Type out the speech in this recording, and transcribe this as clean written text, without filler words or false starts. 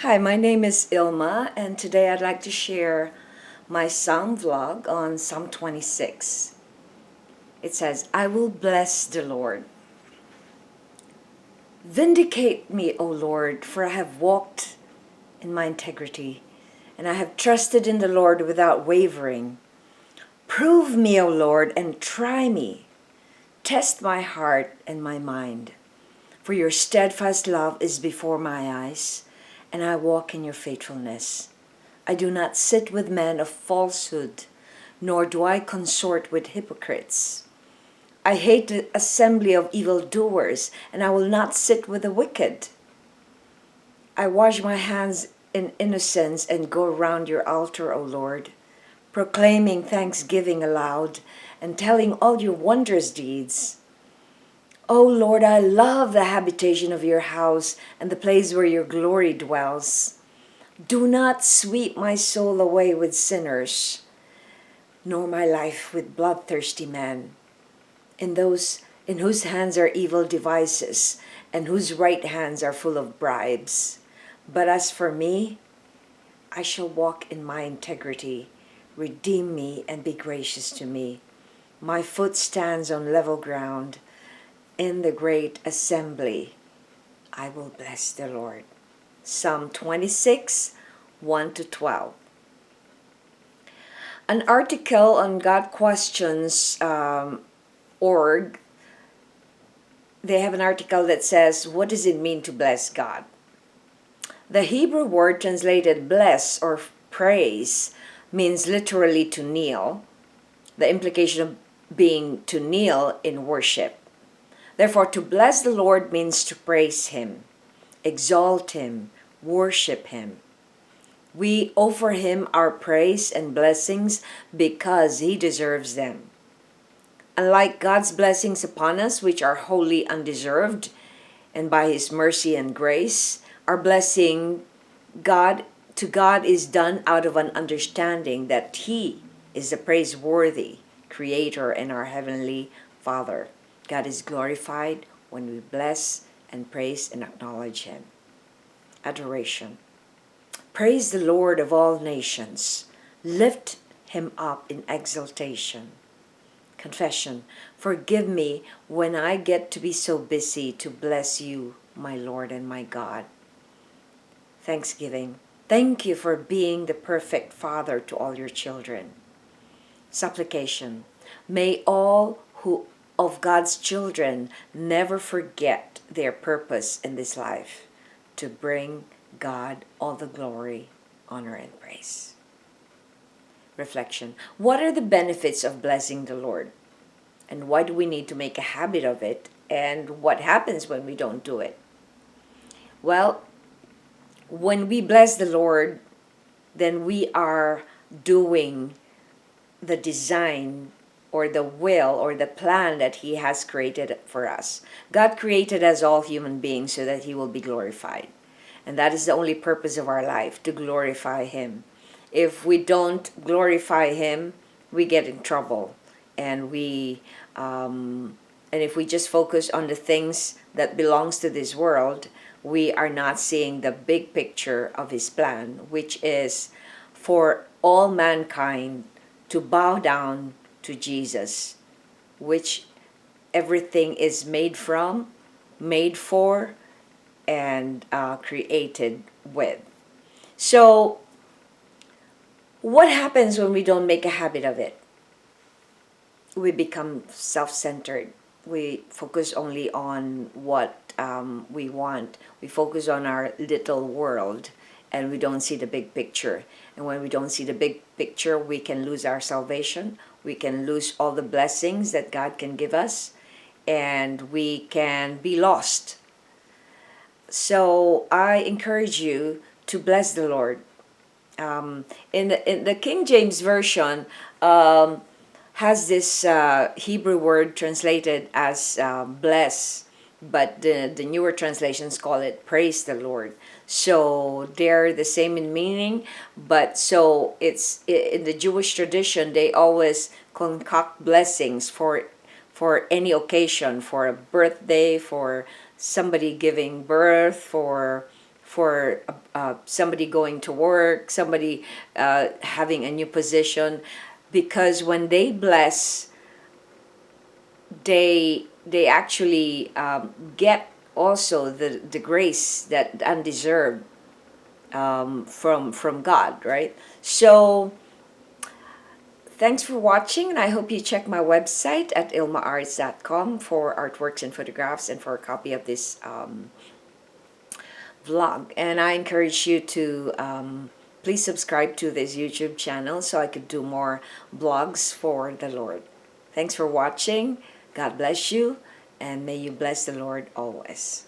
Hi, my name is Ilma, and today I'd like to share my Psalm vlog on Psalm 26. It says, I will bless the Lord. Vindicate me, O Lord, for I have walked in my integrity, and I have trusted in the Lord without wavering. Prove me, O Lord, and try me. Test my heart and my mind. For your steadfast love is before my eyes, and I walk in your faithfulness. I do not sit with men of falsehood, nor do I consort with hypocrites. I hate the assembly of evildoers, and I will not sit with the wicked. I wash my hands in innocence and go around your altar, O Lord, proclaiming thanksgiving aloud and telling all your wondrous deeds. O Lord, I love the habitation of your house and the place where your glory dwells. Do not sweep my soul away with sinners, nor my life with bloodthirsty men, in whose hands are evil devices, and whose right hands are full of bribes. But as for me, I shall walk in my integrity. Redeem me and be gracious to me. My foot stands on level ground. In the great assembly, I will bless the Lord. Psalm 26, 1-12. An article on GodQuestions.org, they have an article that says, what does it mean to bless God? The Hebrew word translated bless or praise means literally to kneel, the implication of being to kneel in worship. Therefore, to bless the Lord means to praise Him, exalt Him, worship Him. We offer Him our praise and blessings because He deserves them. Unlike God's blessings upon us, which are wholly undeserved, and by His mercy and grace, our blessing to God is done out of an understanding that He is the praiseworthy Creator and our Heavenly Father. God is glorified when we bless and praise and acknowledge Him. Adoration. Praise the Lord of all nations. Lift Him up in exaltation. Confession. Forgive me when I get to be so busy to bless you, my Lord and my God. Thanksgiving. Thank you for being the perfect Father to all your children. Supplication. May all who of God's children never forget their purpose in this life, to bring God all the glory, honor, and praise. Reflection. What are the benefits of blessing the Lord? And why do we need to make a habit of it? And what happens when we don't do it? Well, when we bless the Lord, then we are doing the design or the will or the plan that He has created for us. God created us all human beings so that He will be glorified. And that is the only purpose of our life, to glorify Him. If we don't glorify Him, we get in trouble. And if we just focus on the things that belongs to this world, we are not seeing the big picture of His plan, which is for all mankind to bow down to Jesus, which everything is made from, made for, and created with. So, what happens when we don't make a habit of it? We become self-centered. We focus only on what we want. We focus on our little world, and we don't see the big picture. And when we don't see the big picture, we can lose our salvation. We can lose all the blessings that God can give us, and we can be lost. So I encourage you to bless the Lord. In the King James Version, has this Hebrew word translated as bless, but the newer translations call it praise the Lord. So they're the same in meaning, but so it's in the Jewish tradition, they always concoct blessings for any occasion, for a birthday, for somebody giving birth, for for somebody going to work, somebody having a new position, because when they bless, they actually get also the grace that undeserved from God, right? So thanks for watching, and I hope you check my website at ilma'S.com for artworks and photographs and for a copy of this vlog. And I encourage you to please subscribe to this YouTube channel so I could do more blogs for the Lord. Thanks for watching. God bless you, and may you bless the Lord always.